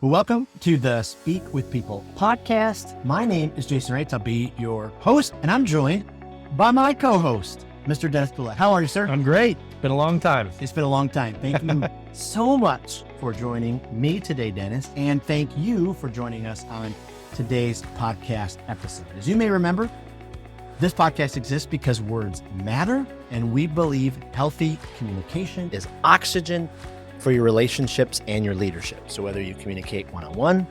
Welcome to the Speak with People podcast. My name is Jason Rates. I'll be your host, and I'm joined by my co-host, Mr. Dennis Poulet. How are you, sir? I'm great. Been a long time. It's been a long time. Thank you so much for joining me today, Dennis, and thank you for joining us on today's podcast episode. As you may remember, this podcast exists because words matter, and we believe healthy communication is oxygen for your relationships and your leadership. So whether you communicate one-on-one,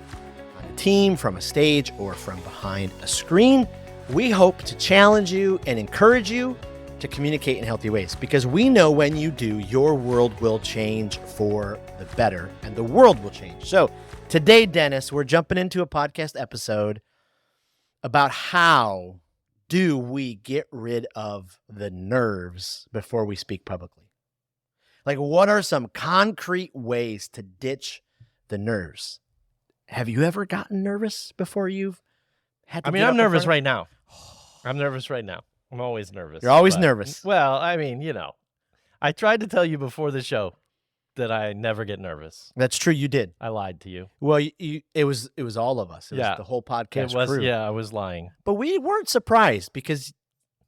on a team, from a stage, or from behind a screen, we hope to challenge you and encourage you to communicate in healthy ways, because we know when you do, your world will change for the better and the world will change. So today, Dennis, we're jumping into a podcast episode about how do we get rid of the nerves before we speak publicly? Like, what are some concrete ways to ditch the nerves? Have you ever gotten nervous before you've had to I'm nervous right now. I'm nervous right now. I'm always nervous. You're always nervous. Well, I tried to tell you before the show that I never get nervous. That's true. You did. I lied to you. Well, it was all of us. It was the whole podcast crew. Yeah, I was lying. But we weren't surprised because,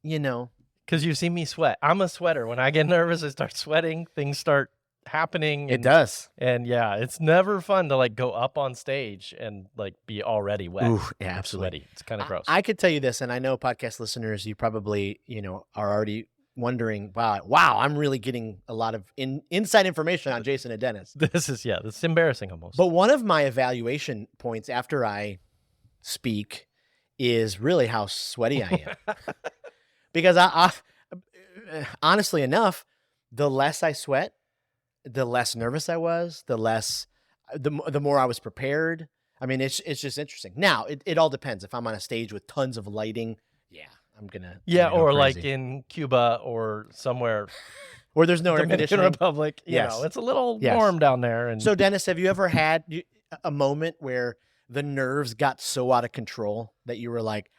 Because you see me sweat. I'm a sweater. When I get nervous, I start sweating. Things start happening. It does. And yeah, it's never fun to go up on stage and be already wet. Ooh, yeah, absolutely. Sweaty. It's kind of gross. I could tell you this, and I know podcast listeners, you probably, are already wondering, wow, I'm really getting a lot of inside information on Jason and Dennis. This is embarrassing almost. But one of my evaluation points after I speak is really how sweaty I am. Because I honestly enough, the less I sweat, the less nervous I was, the more I was prepared. I mean, it's just interesting. Now, it all depends. If I'm on a stage with tons of lighting, I'm gonna or go crazy. in Cuba or somewhere where there's no air Dominican conditioning. Republic. It's a little warm down there. And so, Dennis, have you ever had a moment where the nerves got so out of control that you were like,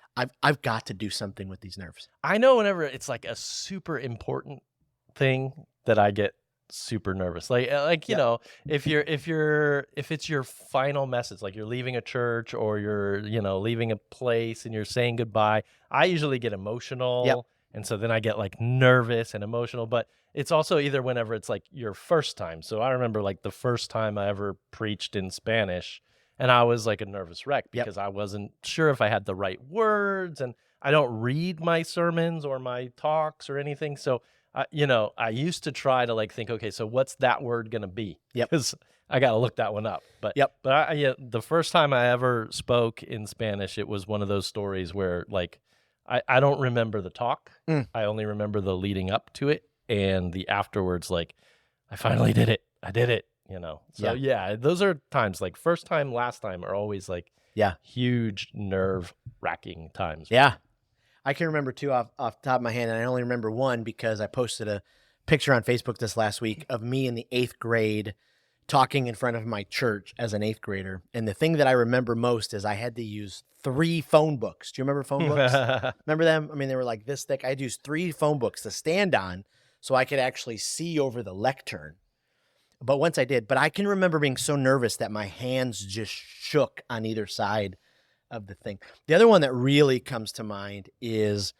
I've got to do something with these nerves? I know whenever it's a super important thing that I get super nervous. If it's your final message, you're leaving a church or you're, leaving a place and you're saying goodbye, I usually get emotional. Yep. And so then I get emotional and emotional, but it's also either whenever it's your first time. So I remember the first time I ever preached in Spanish, and I was a nervous wreck because I wasn't sure if I had the right words, and I don't read my sermons or my talks or anything. So, I used to try to think, okay, so what's that word going to be? Because I got to look that one up. But the first time I ever spoke in Spanish, it was one of those stories where I don't remember the talk. I only remember the leading up to it and the afterwards, I finally did it. I did it. So those are times first time, last time are always huge nerve wracking times. Yeah. I can remember two off the top of my hand, and I only remember one because I posted a picture on Facebook this last week of me in the 8th grade talking in front of my church as an 8th grader. And the thing that I remember most is I had to use 3 phone books. Do you remember phone books? Remember them? I mean, they were this thick. I had to use 3 phone books to stand on so I could actually see over the lectern. But once I did, I can remember being so nervous that my hands just shook on either side of the thing. The other one that really comes to mind is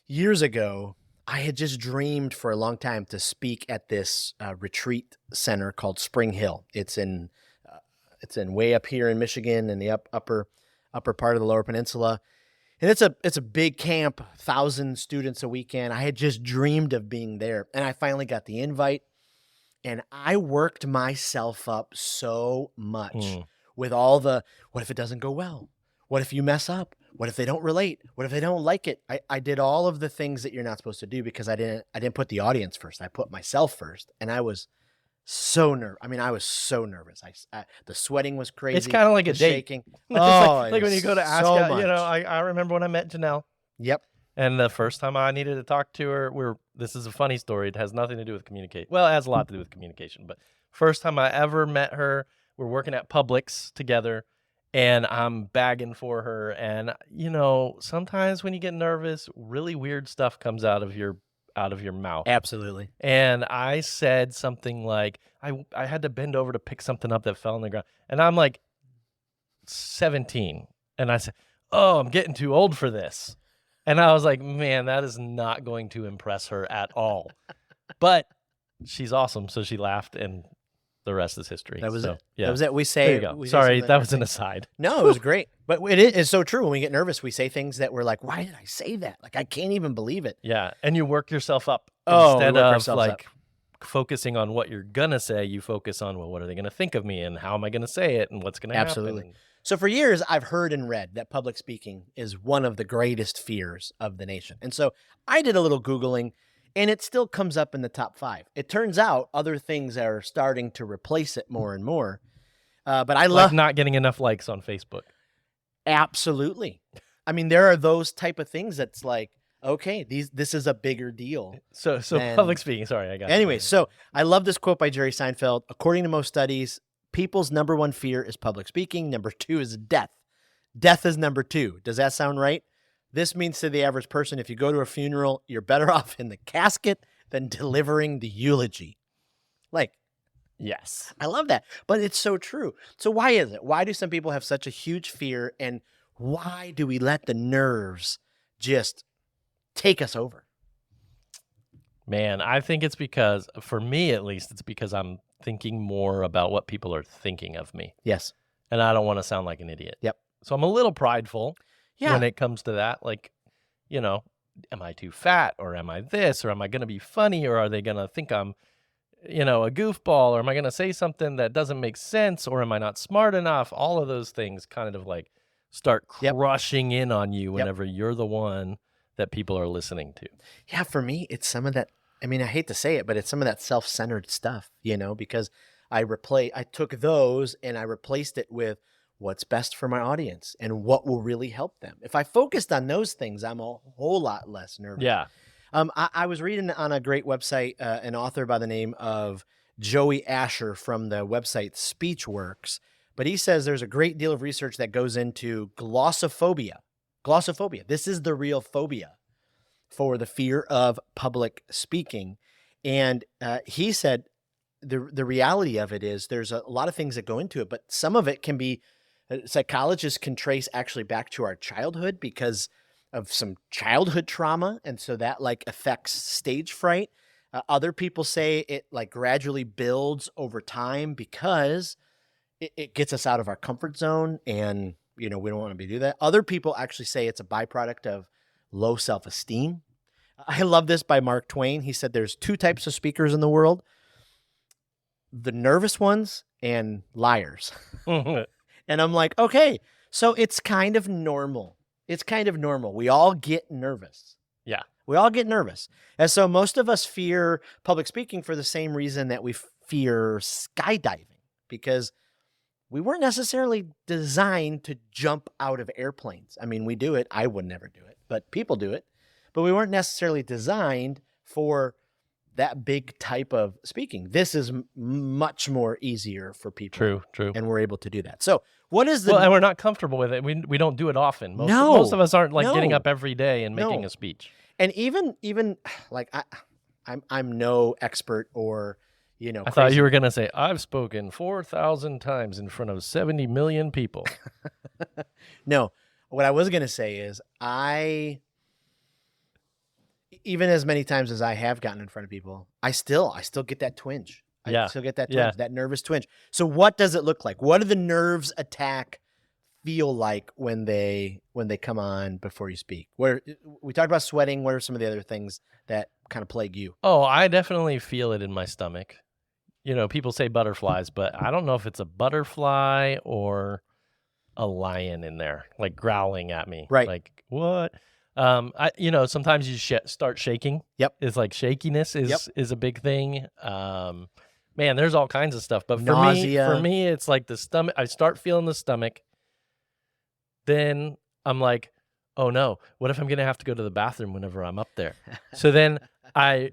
years ago, I had just dreamed for a long time to speak at this retreat center called Spring Hill. It's in way up here in Michigan in the upper part of the Lower Peninsula. And it's a big camp, 1,000 students a weekend. I had just dreamed of being there, and I finally got the invite. And I worked myself up so much with all the, what if it doesn't go well? What if you mess up? What if they don't relate? What if they don't like it? I did all of the things that you're not supposed to do because I didn't put the audience first. I put myself first. And I was so nervous. I mean, I was so nervous. The sweating was crazy. It's kind of like a date. Shaking. It's when you go to ask, so I remember when I met Janelle. Yep. And the first time I needed to talk to her, this is a funny story. It has nothing to do with communication. Well, it has a lot to do with communication. But first time I ever met her, we're working at Publix together, and I'm bagging for her. And, sometimes when you get nervous, really weird stuff comes out of your mouth. Absolutely. And I said something like, I had to bend over to pick something up that fell on the ground. And I'm 17. And I said, oh, I'm getting too old for this. And I was like, man, that is not going to impress her at all. But she's awesome. So she laughed, and the rest is history. That was so, it. Yeah. That was it. We There say. you go. We say Sorry, something that was an like- aside. No, it was great. But it's so true. When we get nervous, we say things that we're like, why did I say that? Like, I can't even believe it. Yeah. And you work yourself up. Oh, we Instead work of ourselves like focusing on what you're going to say, you focus on, well, what are they going to think of me, and how am I going to say it, and what's going to happen? Absolutely. So for years, I've heard and read that public speaking is one of the greatest fears of the nation. And so I did a little Googling, and it still comes up in the top 5. It turns out other things are starting to replace it more and more. But I love Like not getting enough likes on Facebook. Absolutely. I mean, there are those type of things that's like, okay, this is a bigger deal. So Then- public speaking. Sorry, I got you. Anyway, so I love this quote by Jerry Seinfeld. According to most studies, people's number 1 fear is public speaking. Number 2 is death. Death is number 2. Does that sound right? This means to the average person, if you go to a funeral, you're better off in the casket than delivering the eulogy. Like, Yes. I love that, but it's so true. So why is it? Why do some people have such a huge fear, and why do we let the nerves just take us over? Man, I think it's because, for me at least, it's because I'm thinking more about what people are thinking of me. Yes. And I don't want to sound like an idiot. Yep. So I'm a little prideful Yeah. when it comes to that. Like, you know, am I too fat, or am I this, or am I going to be funny, or are they going to think I'm, you know, a goofball, or am I going to say something that doesn't make sense, or am I not smart enough? All of those things kind of like start Yep. crushing in on you whenever you're the one that people are listening to. Yeah, for me, it's some of that. I mean, I hate to say it, but it's some of that self-centered stuff, you know, because I took those and I replaced it with what's best for my audience and what will really help them. If I focused on those things, I'm a whole lot less nervous. Yeah. I was reading on a great website, an author by the name of Joey Asher from the website Speechworks, but he says there's a great deal of research that goes into glossophobia. Glossophobia. This is the real phobia for the fear of public speaking. And he said the reality of it is there's a lot of things that go into it, but some of it can be, psychologists can trace actually back to our childhood because of some childhood trauma. And so that like affects stage fright. Other people say it like gradually builds over time because it gets us out of our comfort zone, and, you know, we don't want to do that. Other people actually say it's a byproduct of low self-esteem. I love this by Mark Twain. He said there's 2 types of speakers in the world: the nervous ones and liars. And I'm like, okay, so it's kind of normal. It's kind of normal. We all get nervous. Yeah. We all get nervous. And so most of us fear public speaking for the same reason that we fear skydiving, because we weren't necessarily designed to jump out of airplanes. I mean, we do it. I would never do it, but people do it. But we weren't necessarily designed for that big type of speaking. This is much more easier for people. True. And we're able to do that. So what is the... Well, and we're not comfortable with it. We don't do it often. No. Most of us aren't like getting No. up every day and making No. a speech. And even like I'm no expert or, you know, I thought crazy- you were going to say, I've spoken 4,000 times in front of 70 million people. No, what I was going to say is even as many times as I have gotten in front of people, I still get that twinge. Yeah. I still get that twinge, Yeah. that nervous twinge. So what does it look like? What do the nerves feel like when they come on before you speak? Where we talked about sweating, what are some of the other things that kind of plague you? Oh, I definitely feel it in my stomach. You know, people say butterflies, but I don't know if it's a butterfly or a lion in there, like growling at me. Right. Like, what? Sometimes you start shaking. Yep. It's like shakiness is a big thing. Man, there's all kinds of stuff. But Nausea. for me, it's like the stomach. I start feeling the stomach. Then I'm like, oh no, what if I'm going to have to go to the bathroom whenever I'm up there? So then I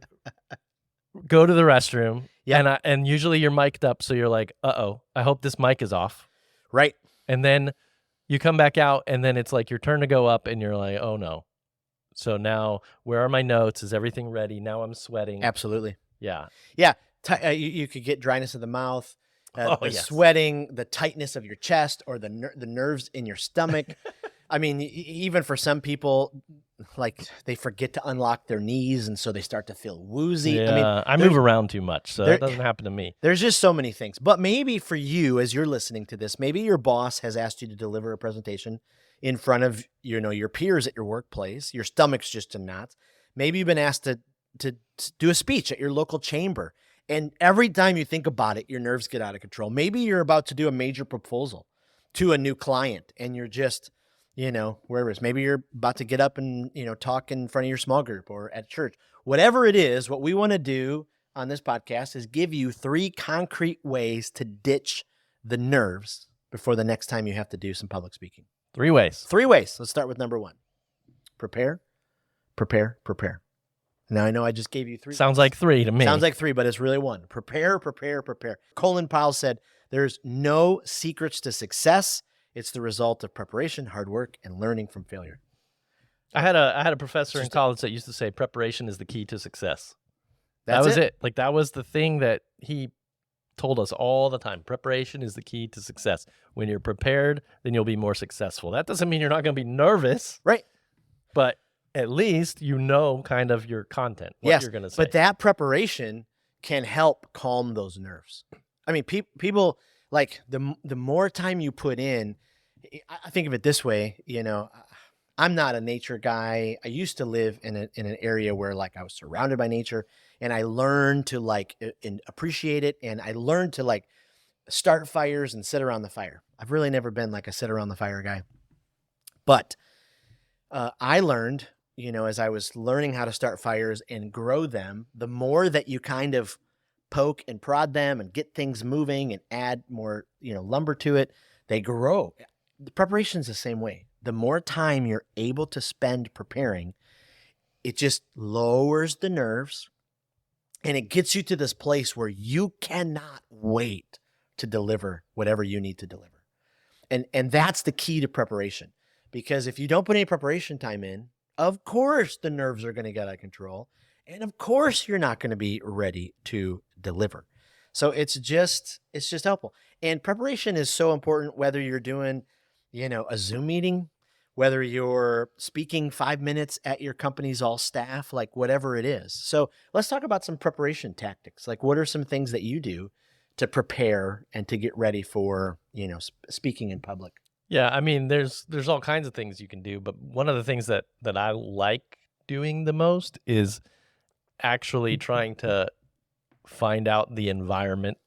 go to the restroom. Yep. And usually you're mic'd up. So you're like, uh-oh, I hope this mic is off. Right. And then you come back out, and then it's like your turn to go up, and you're like, oh no. So now, where are my notes? Is everything ready? Now I'm sweating. Absolutely. Yeah. Yeah. You could get dryness of the mouth. the yes. sweating, the tightness of your chest, or the nerves in your stomach. I mean, even for some people, like they forget to unlock their knees, and so they start to feel woozy. Yeah, I mean, I move around too much, so there- that doesn't happen to me. there's just so many things. But maybe for you, as you're listening to this, maybe your boss has asked you to deliver a presentation in front of, your peers at your workplace. Your stomach's just in knots. Maybe you've been asked to do a speech at your local chamber. And every time you think about it, your nerves get out of control. Maybe you're about to do a major proposal to a new client, and you're just, wherever it is. Maybe you're about to get up and, talk in front of your small group or at church. Whatever it is, what we want to do on this podcast is give you 3 concrete ways to ditch the nerves before the next time you have to do some public speaking. 3 ways. 3 ways. Let's start with number 1. Prepare, prepare, prepare. Now, I know I just gave you 3. Sounds like 3 to me. Sounds like 3, but it's really 1. Prepare, prepare, prepare. Colin Powell said, there's no secrets to success. It's the result of preparation, hard work, and learning from failure. I had a professor in college that used to say preparation is the key to success. That's that was it. Like, that was the thing that he told us all the time. Preparation is the key to success. When you're prepared, then you'll be more successful. That doesn't mean you're not going to be nervous. Right. But at least kind of your content, what you're going to say. But that preparation can help calm those nerves. I mean, people, like, the more time you put in, I think of it this way, I'm not a nature guy. I used to live in an area where, like, I was surrounded by nature, and I learned to, like, appreciate it, and I learned to, like, start fires and sit around the fire. I've really never been like a sit around the fire guy. But I learned, as I was learning how to start fires and grow them, the more that you kind of poke and prod them and get things moving and add more, lumber to it, they grow. The preparation's the same way. The more time you're able to spend preparing, it just lowers the nerves, and it gets you to this place where you cannot wait to deliver whatever you need to deliver. And that's the key to preparation. Because if you don't put any preparation time in, of course the nerves are going to get out of control. And of course you're not going to be ready to deliver. So it's just helpful. And preparation is so important, whether you're doing, a Zoom meeting, whether you're speaking 5 minutes at your company's all staff, like whatever it is. So let's talk about some preparation tactics. Like, what are some things that you do to prepare and to get ready for, speaking in public? Yeah, I mean, there's all kinds of things you can do, but one of the things that I like doing the most is actually trying to find out the environment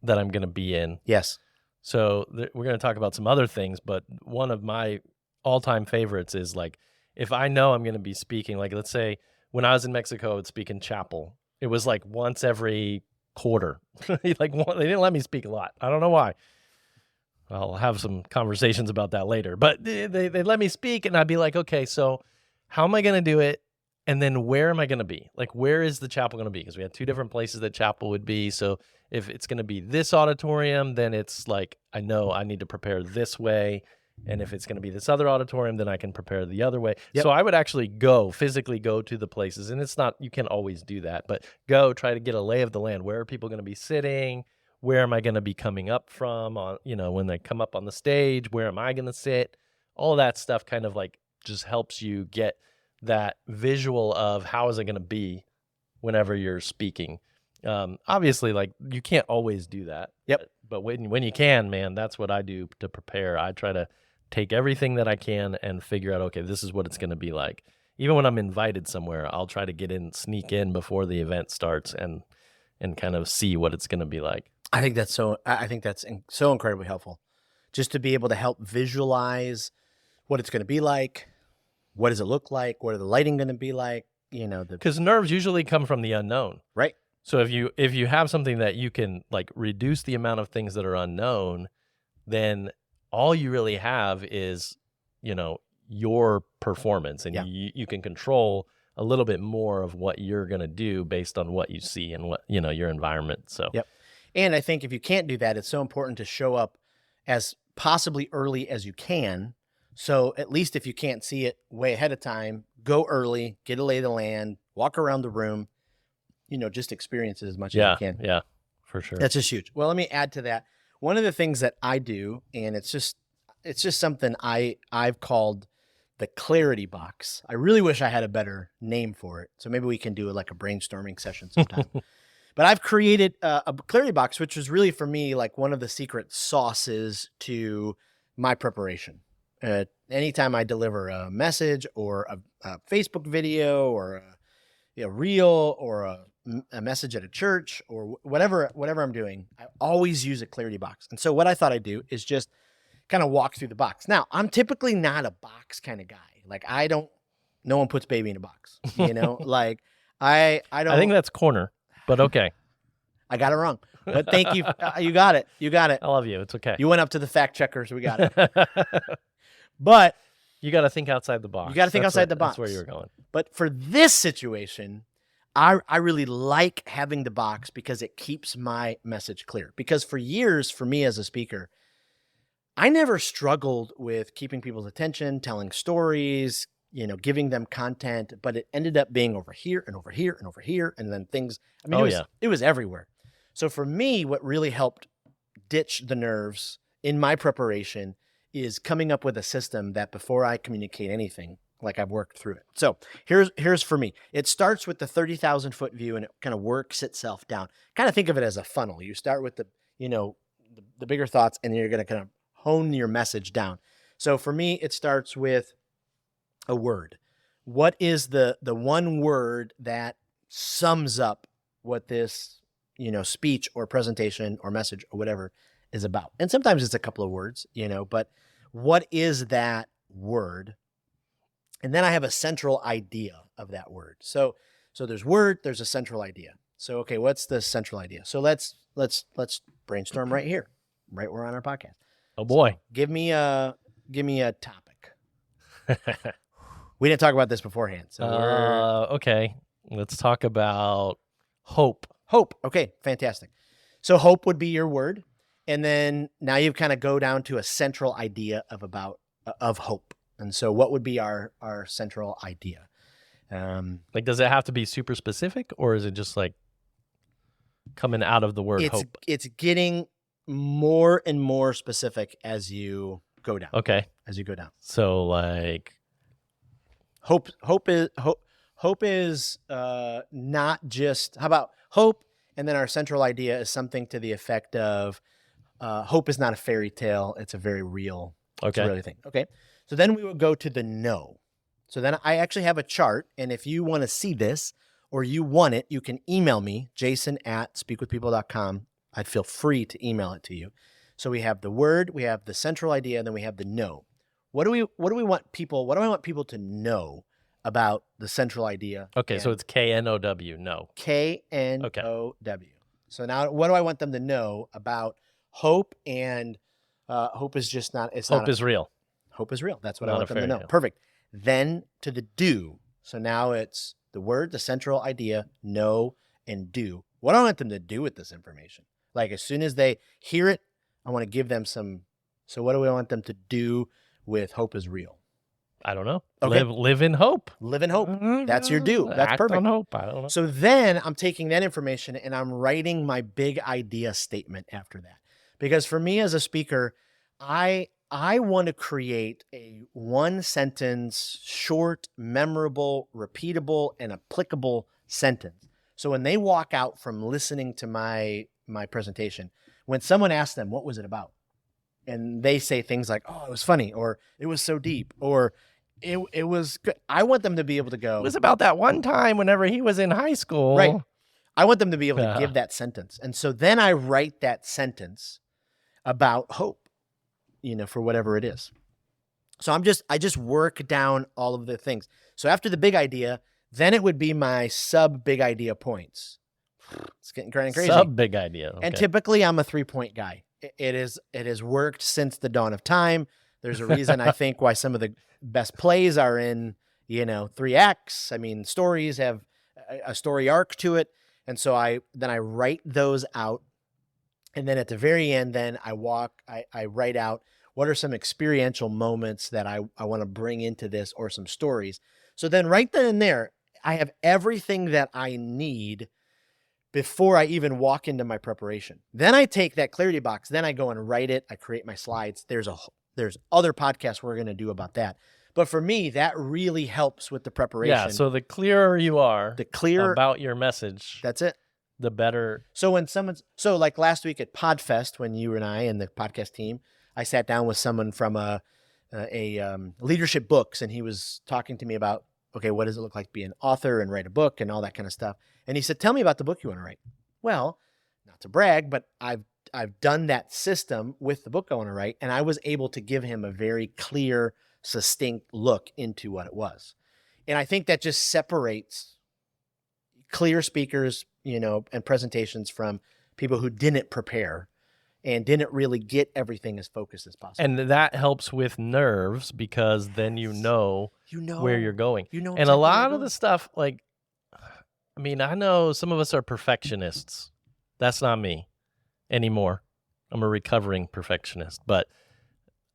that I'm going to be in. Yes. So we're going to talk about some other things, but one of my all-time favorites is, like, if I know I'm going to be speaking, like, let's say when I was in Mexico, I would speak in chapel. It was like once every quarter. Like, they didn't let me speak a lot. I don't know why. I'll have some conversations about that later. But they let me speak, and I'd be like, okay, so how am I going to do it? And then where am I going to be? Like, where is the chapel going to be? Because we had 2 different places that chapel would be. So if it's going to be this auditorium, then it's like, I know I need to prepare this way. And if it's going to be this other auditorium, then I can prepare the other way. Yep. So I would actually physically go to the places. And it's not, you can't always do that, but try to get a lay of the land. Where are people going to be sitting? Where am I going to be coming up from on, when they come up on the stage? Where am I going to sit? All of that stuff kind of, like, just helps you get that visual of how is it going to be whenever you're speaking. Obviously, like, you can't always do that. Yep. But when you can, man, that's what I do to prepare. I try to take everything that I can and figure out, okay, this is what it's going to be like. Even when I'm invited somewhere, I'll try to sneak in before the event starts and kind of see what it's going to be like. I think that's so incredibly helpful, just to be able to help visualize what it's going to be like. What does it look like? What are the lighting going to be like? Because nerves usually come from the unknown. Right. So if you have something that you can, like, reduce the amount of things that are unknown, then all you really have is, your performance, and you can control a little bit more of what you're going to do based on what you see and what, your environment. So, yep. And I think if you can't do that, it's so important to show up as possibly early as you can. So at least if you can't see it way ahead of time, go early, get a lay of the land, walk around the room, just experience it as much as you can. Yeah, for sure. That's just huge. Well, let me add to that. One of the things that I do, and it's just something I've called the clarity box. I really wish I had a better name for it. So maybe we can do like a brainstorming session sometime. But I've created a clarity box, which was really for me like one of the secret sauces to my preparation. Anytime I deliver a message or a Facebook video or a reel or a message at a church or whatever I'm doing, I always use a clarity box. And so what I thought I'd do is just kind of walk through the box. Now, I'm typically not a box kind of guy. Like no one puts baby in a box, like I don't. I think that's corner, but okay. I got it wrong, but thank you. You got it. I love you. It's okay. You went up to the fact checkers. We got it. But you got to think outside the box. You got to think outside the box. That's where you were going. But for this situation, I really like having the box because it keeps my message clear. Because for years, for me as a speaker, I never struggled with keeping people's attention, telling stories, giving them content, but it ended up being over here and over here and over here. And then things, it was everywhere. So for me, what really helped ditch the nerves in my preparation is coming up with a system that before I communicate anything, like I've worked through it. So here's for me. It starts with the 30,000 foot view and it kind of works itself down. Kind of think of it as a funnel. You start with the bigger thoughts and then you're going to kind of hone your message down. So for me, it starts with a word. What is the one word that sums up what this, speech or presentation or message or whatever is about? And sometimes it's a couple of words, but what is that word? And then I have a central idea of that word. So there's word, there's a central idea. So, okay, what's the central idea? So let's brainstorm right here, right where we're on our podcast. Oh boy. So give me a topic. We didn't talk about this beforehand. So okay. Let's talk about hope. Hope. Okay, fantastic. So hope would be your word. And then now you kind of go down to a central idea of hope. And so what would be our central idea? Like, does it have to be super specific or is it just like coming out of the word hope? It's getting more and more specific as you go down. Okay. As you go down. So like hope is not just, how about hope? And then our central idea is something to the effect of hope is not a fairy tale. It's a very real, It's a real thing. Okay. So then we will go to the no. So then I actually have a chart. And if you want to see this or you want it, you can email me, jason@speakwithpeople.com. I'd feel free to email it to you. So we have the word, we have the central idea, and then we have the no. What do we want people, what do I want people to know about the central idea? Okay, so it's KNOW, no. KNOW. So now what do I want them to know about hope? And hope is just not, Hope is real. Hope is real. That's what I want them to know. Perfect. Then to the do. So now it's the word, the central idea, know, and do. What do I want them to do with this information? Like as soon as they hear it, I want to give them some. So what do we want them to do with hope is real? I don't know. Okay. Live in hope. Live in hope. That's your do. That's Act perfect. on hope. I don't know. So then I'm taking that information and I'm writing my big idea statement after that. Because for me as a speaker, I want to create a one sentence, short, memorable, repeatable, and applicable sentence. So when they walk out from listening to my presentation, when someone asks them, what was it about? And they say things like, oh, it was funny, or it was so deep, or it was good. I want them to be able to go, It was about that one time whenever he was in high school. right. I want them to be able to give that sentence. And so then I write that sentence about hope, for whatever it is. So I just work down all of the things. So after the big idea, then it would be my sub big idea points. It's getting kind of crazy. Sub big idea. Okay. And typically I'm a 3-point guy. It has worked since the dawn of time. There's a reason I think why some of the best plays are in, 3 acts. I mean, stories have a story arc to it. And so I write those out. And then at the very end, then I write out what are some experiential moments that I want to bring into this, or some stories. So then right then and there, I have everything that I need before I even walk into my preparation. Then I take that clarity box, then I go and write it. I create my slides. There's other podcasts we're going to do about that. But for me, that really helps with the preparation. Yeah, so the clearer you are about your message, that's it. The better. So when so like last week at PodFest, when you and I and the podcast team, I sat down with someone from a leadership books, and he was talking to me about, okay, what does it look like to be an author and write a book and all that kind of stuff. And he said, tell me about the book you want to write. Well, not to brag, but I've done that system with the book I want to write, and I was able to give him a very clear, succinct look into what it was. And I think that just separates clear speakers, and presentations from people who didn't prepare and didn't really get everything as focused as possible. And that helps with nerves, because then you know where you're going. And a lot of the stuff, like, I mean, I know some of us are perfectionists. That's not me anymore. I'm a recovering perfectionist. But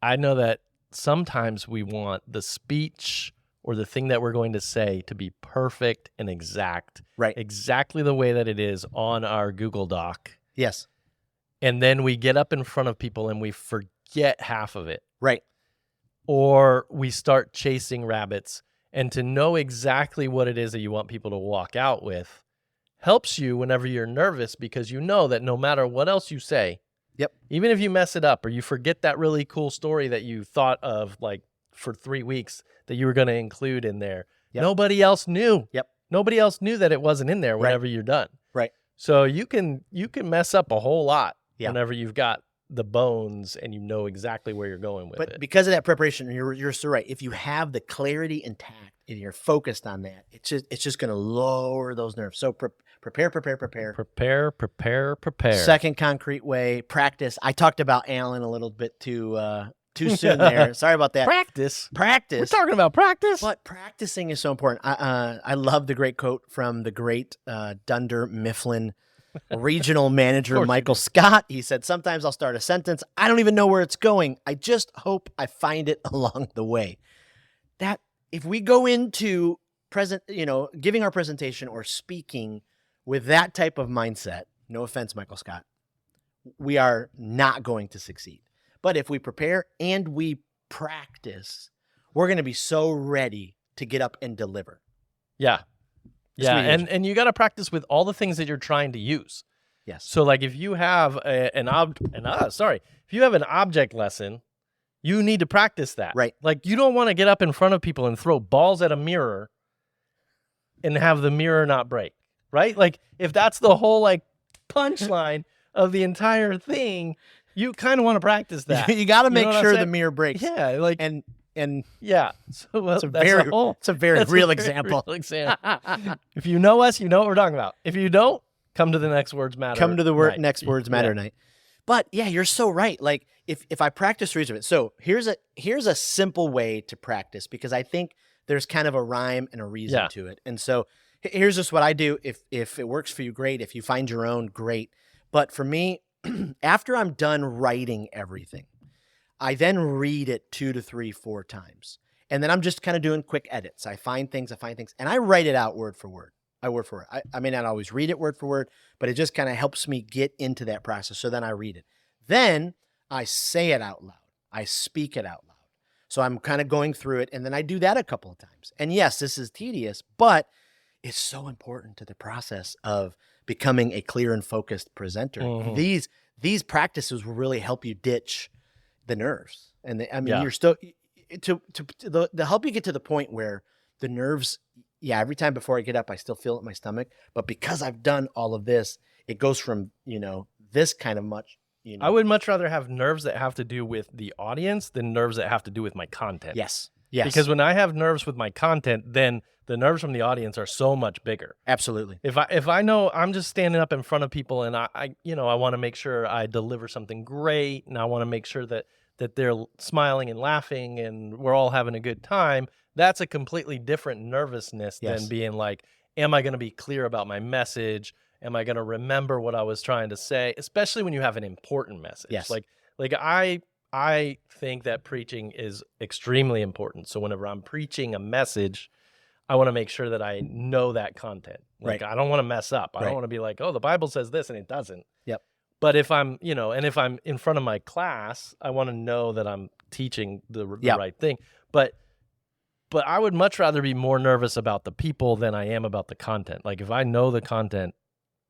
I know that sometimes we want the speech or the thing that we're going to say to be perfect and exact. Right. Exactly the way that it is on our Google Doc. Yes. And then we get up in front of people and we forget half of it. Right. Or we start chasing rabbits. And to know exactly what it is that you want people to walk out with helps you whenever you're nervous, because you know that no matter what else you say, yep, even if you mess it up or you forget that really cool story that you thought of like for 3 weeks that you were going to include in there, yep, nobody else knew. Yep. Nobody else knew that it wasn't in there whenever you're done. Right. So you can mess up a whole lot whenever you've got the bones and you know exactly where you're going with it. But because of that preparation, you're so right. If you have the clarity intact and you're focused on that, it's just going to lower those nerves. So prepare. Second concrete way, practice. I talked about Alan a little bit too soon there. Sorry about that. Practice. We're talking about practice. But practicing is so important. I love the great quote from the great Dunder Mifflin regional manager Michael Scott. He said, sometimes I'll start a sentence, I don't even know where it's going. I just hope I find it along the way. That if we go into giving our presentation or speaking with that type of mindset, no offense, Michael Scott, we are not going to succeed. But if we prepare and we practice, we're going to be so ready to get up and deliver. Yeah. Yeah, and you got to practice with all the things that you're trying to use. Yes. So like if you have if you have an object lesson, you need to practice that. Right. Like you don't want to get up in front of people and throw balls at a mirror and have the mirror not break, right? Like if that's the whole like punchline of the entire thing, you kind of want to practice that. You got to make sure the mirror breaks. Yeah, like and yeah, so it's a very real example. If you know us, you know what we're talking about. If you don't, come to the Next Words Matter. Come to the Next Words Matter night. But yeah, you're so right. Like if I practice reads of it, so here's a simple way to practice, because I think there's kind of a rhyme and a reason to it. And so here's just what I do. If it works for you, great. If you find your own, great. But for me, after I'm done writing everything, I then read it 2 to 3, 4 times. And then I'm just kind of doing quick edits. I find things, and I write it out word for word. I may not always read it word for word, but it just kind of helps me get into that process. So then I read it. Then I say it out loud. I speak it out loud. So I'm kind of going through it, and then I do that a couple of times. And yes, this is tedious, but it's so important to the process of becoming a clear and focused presenter. Mm-hmm. These practices will really help you ditch the nerves. And you're still they'll help you get to the point where the nerves, every time before I get up, I still feel it in my stomach. But because I've done all of this, it goes from, this kind of much, I would much rather have nerves that have to do with the audience than nerves that have to do with my content. Yes. Because when I have nerves with my content, then the nerves from the audience are so much bigger. Absolutely. If I know I'm just standing up in front of people and I want to make sure I deliver something great, and I want to make sure that they're smiling and laughing and we're all having a good time, that's a completely different nervousness than being like, am I going to be clear about my message? Am I going to remember what I was trying to say? Especially when you have an important message. Yes. Like I think that preaching is extremely important. So whenever I'm preaching a message, I want to make sure that I know that content. Like, Right. I don't want to mess up. I Right. don't want to be like, oh, the Bible says this and it doesn't. Yep. But if I'm, and if I'm in front of my class, I want to know that I'm teaching the Yep. right thing. But I would much rather be more nervous about the people than I am about the content. Like, if I know the content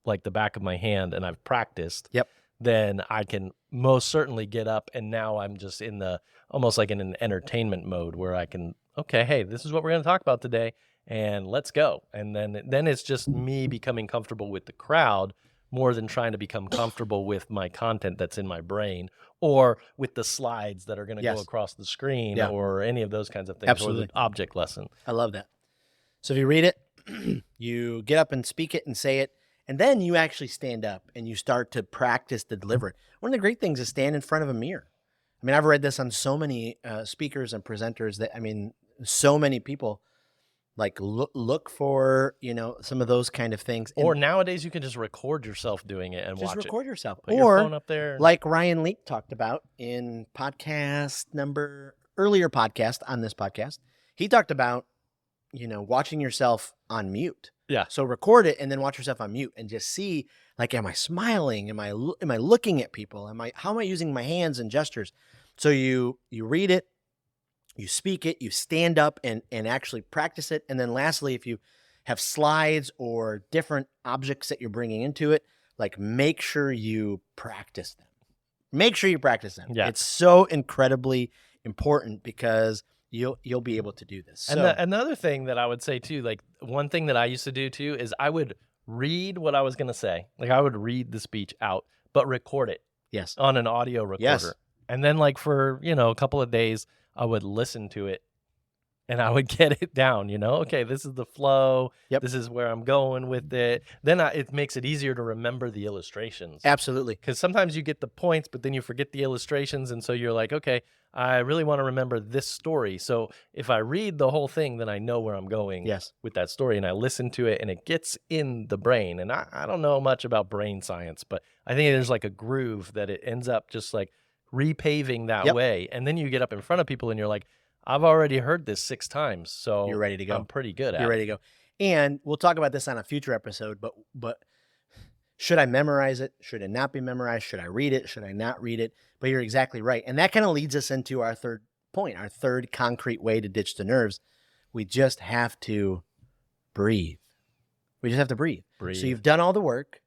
like the back of my hand and I've practiced, Yep. then I can most certainly get up, and now I'm just in the almost like in an entertainment mode where I can, okay, hey, this is what we're going to talk about today, and let's go. And then it's just me becoming comfortable with the crowd more than trying to become comfortable with my content that's in my brain or with the slides that are going to Yes. go across the screen Yeah. or any of those kinds of things, Absolutely. or the object lesson. I love that. So if you read it, you get up and speak it and say it, and then you actually stand up and you start to practice to deliver it. One of the great things is stand in front of a mirror. I mean, I've read this on so many speakers and presenters that, I mean, so many people like look for, some of those kind of things. Or nowadays you can just record yourself doing it and just watch record yourself. it. Put your phone Or up there. like Ryan Leake talked about in earlier podcast on this podcast, he talked about, watching yourself on mute. Yeah. So record it and then watch yourself on mute and just see, like, am I smiling? Am I looking at people? How am I using my hands and gestures? So you read it, you speak it, you stand up and actually practice it. And then lastly, if you have slides or different objects that you're bringing into it, like, make sure you practice them. Make sure you practice them. Yeah. It's so incredibly important because you'll be able to do this. So, And another thing that I would say too, like one thing that I used to do too, is I would read what I was going to say. Like, I would read the speech out, but record it yes. on an audio recorder. Yes. And then, like, for, a couple of days, I would listen to it and I would get it down, okay, this is the flow. Yep. This is where I'm going with it. Then it makes it easier to remember the illustrations. Absolutely. Because sometimes you get the points, but then you forget the illustrations. And so you're like, okay, I really want to remember this story. So if I read the whole thing, then I know where I'm going Yes. with that story. And I listen to it and it gets in the brain. And I don't know much about brain science, but I think there's like a groove that it ends up just like repaving that Yep. way. And then you get up in front of people and you're like, I've already heard this 6 times. So You're ready to go. I'm pretty good at You're it. ready to go. And we'll talk about this on a future episode, but should I memorize it? Should it not be memorized? Should I read it? Should I not read it? But you're exactly right. And that kind of leads us into our third point, our third concrete way to ditch the nerves. We just have to breathe. We just have to breathe. Breathe. So you've done all the work.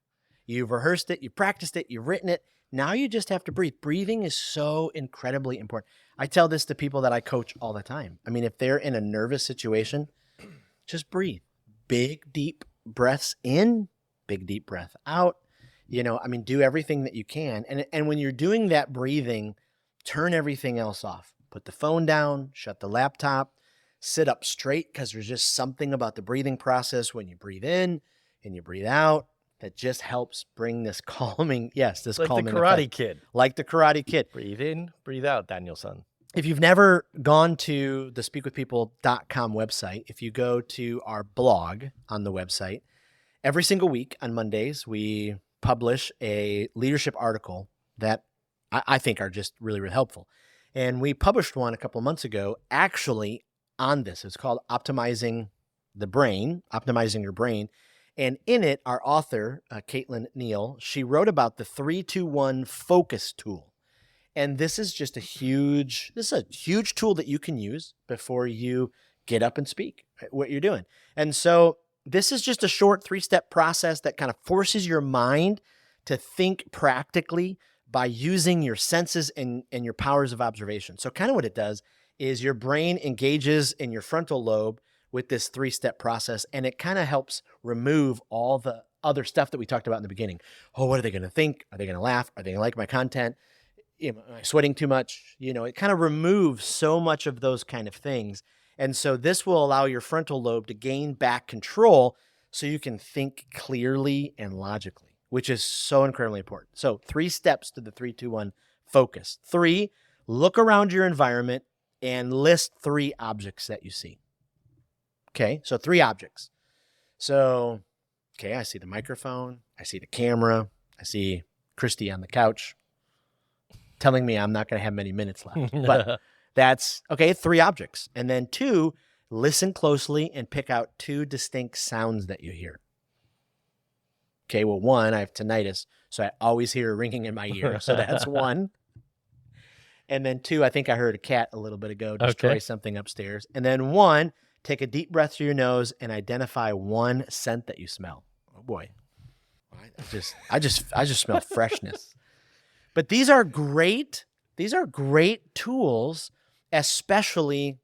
You've rehearsed it. You've practiced it. You've written it. Now you just have to breathe. Breathing is so incredibly important. I tell this to people that I coach all the time. I mean, if they're in a nervous situation, just breathe. Big, deep breaths in, big, deep breath out. Do everything that you can. And when you're doing that breathing, turn everything else off. Put the phone down, shut the laptop, sit up straight, because there's just something about the breathing process when you breathe in and you breathe out that just helps bring this calming, this Like calming the Karate effect. Kid. Like the Karate Kid. Breathe in, breathe out, Daniel-san. If you've never gone to the speakwithpeople.com website, if you go to our blog on the website, every single week on Mondays, we publish a leadership article that I think are just really, really helpful. And we published one a couple of months ago actually on this. It's called Optimizing the Brain, Optimizing Your Brain. And in it, our author, Caitlin Neal, she wrote about the 3-2-1 focus tool. And this is just a huge tool that you can use before you get up and speak what you're doing. And so this is just a short 3-step process that kind of forces your mind to think practically by using your senses and your powers of observation. So kind of what it does is your brain engages in your frontal lobe with this 3-step process, and it kind of helps remove all the other stuff that we talked about in the beginning. Oh, what are they going to think? Are they going to laugh? Are they going to like my content? Am I sweating too much? It kind of removes so much of those kind of things. And so this will allow your frontal lobe to gain back control so you can think clearly and logically, which is so incredibly important. So 3 steps to the 3-2-1 focus. 3, look around your environment and list 3 objects that you see. Okay, so 3 objects. So, okay, I see the microphone. I see the camera. I see Christy on the couch telling me I'm not going to have many minutes left. But that's, okay, 3 objects. And then 2, Listen closely and pick out 2 distinct sounds that you hear. Okay, well, 1, I have tinnitus, so I always hear a ringing in my ear. So that's 1. And then 2, I think I heard a cat a little bit ago destroy something upstairs. And then 1, take a deep breath through your nose and identify 1 scent that you smell. Oh boy, I just smell freshness. But these are great tools, especially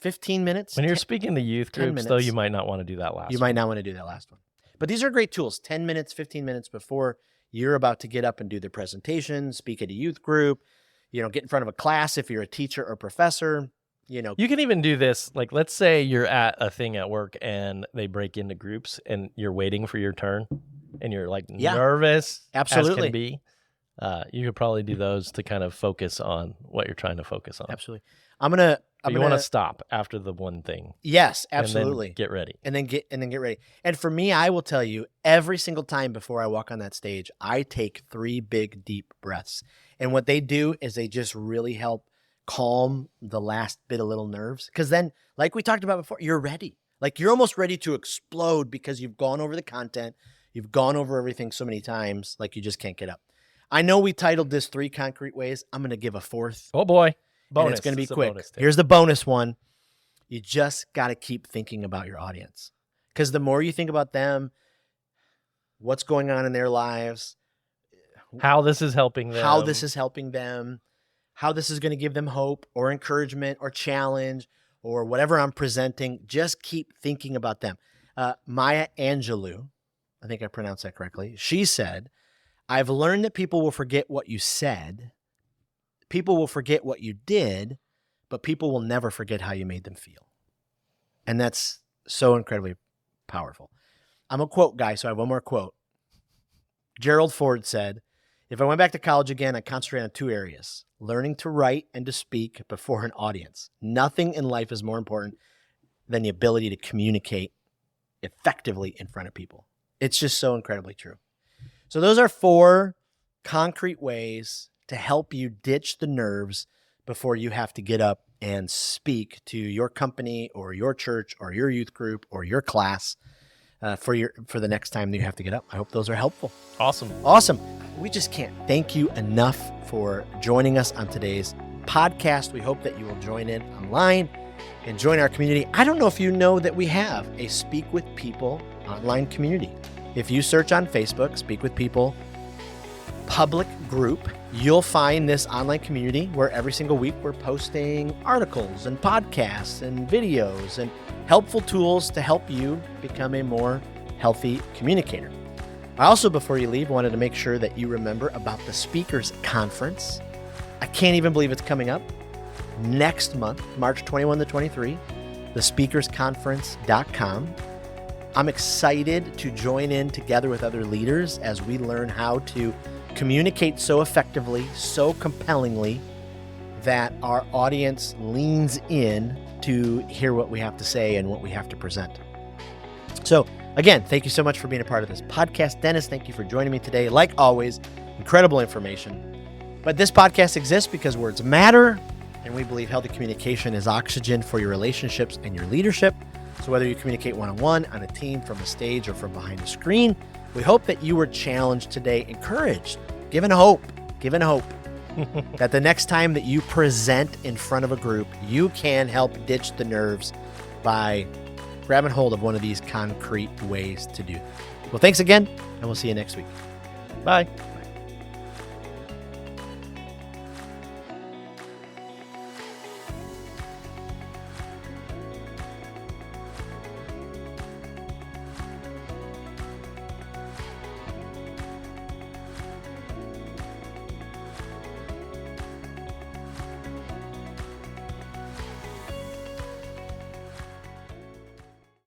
15 minutes. When you're speaking to youth groups, though, you might not want to do that last one. You might not want to do that last one. But these are great tools. 10 minutes, 15 minutes before you're about to get up and do the presentation, speak at a youth group, get in front of a class if you're a teacher or professor. You can even do this. Like, let's say you're at a thing at work and they break into groups and you're waiting for your turn and you're like nervous. Absolutely. As can be. You could probably do those to kind of focus on what you're trying to focus on. Absolutely. You want to stop after the one thing. Yes, absolutely. And then get ready. And then get ready. And for me, I will tell you, every single time before I walk on that stage, I take 3 big, deep breaths. And what they do is they just really help calm the last bit of little nerves. Because then, like we talked about before, you're ready. Like, you're almost ready to explode because you've gone over the content. You've gone over everything so many times, like you just can't get up. I know we titled this 3 concrete ways. I'm going to give a 4th. Oh, boy. Bonus. And it's going to be quick. Here's the bonus one. You just got to keep thinking about your audience. Because the more you think about them, what's going on in their lives, how this is helping them, how this is going to give them hope or encouragement or challenge or whatever I'm presenting, just keep thinking about them. Maya Angelou, I think I pronounced that correctly, she said, I've learned that people will forget what you said, people will forget what you did, but people will never forget how you made them feel. And that's so incredibly powerful. I'm a quote guy, so I have one more quote. Gerald Ford said, if I went back to college again, I'd concentrate on 2 areas, learning to write and to speak before an audience. Nothing in life is more important than the ability to communicate effectively in front of people. It's just so incredibly true. So those are 4 concrete ways to help you ditch the nerves before you have to get up and speak to your company or your church or your youth group or your class for the next time that you have to get up. I hope those are helpful. Awesome. We just can't thank you enough for joining us on today's podcast. We hope that you will join in online and join our community. I don't know if you know that we have a Speak with People online community. If you search on Facebook, Speak with People public group, you'll find this online community where every single week we're posting articles and podcasts and videos and helpful tools to help you become a more healthy communicator. I also, before you leave, wanted to make sure that you remember about the Speakers Conference. I can't even believe it's coming up next month, March 21 to 23, thespeakersconference.com. I'm excited to join in together with other leaders as we learn how to communicate so effectively, so compellingly, that our audience leans in to hear what we have to say and what we have to present. So again, thank you so much for being a part of this podcast. Dennis, thank you for joining me today. Like always, incredible information. But this podcast exists because words matter, and we believe healthy communication is oxygen for your relationships and your leadership. So whether you communicate one-on-one, on a team, from a stage, or from behind a screen, we hope that you were challenged today, encouraged, given hope that the next time that you present in front of a group, you can help ditch the nerves by grabbing hold of one of these concrete ways to do that. Well, thanks again, and we'll see you next week. Bye.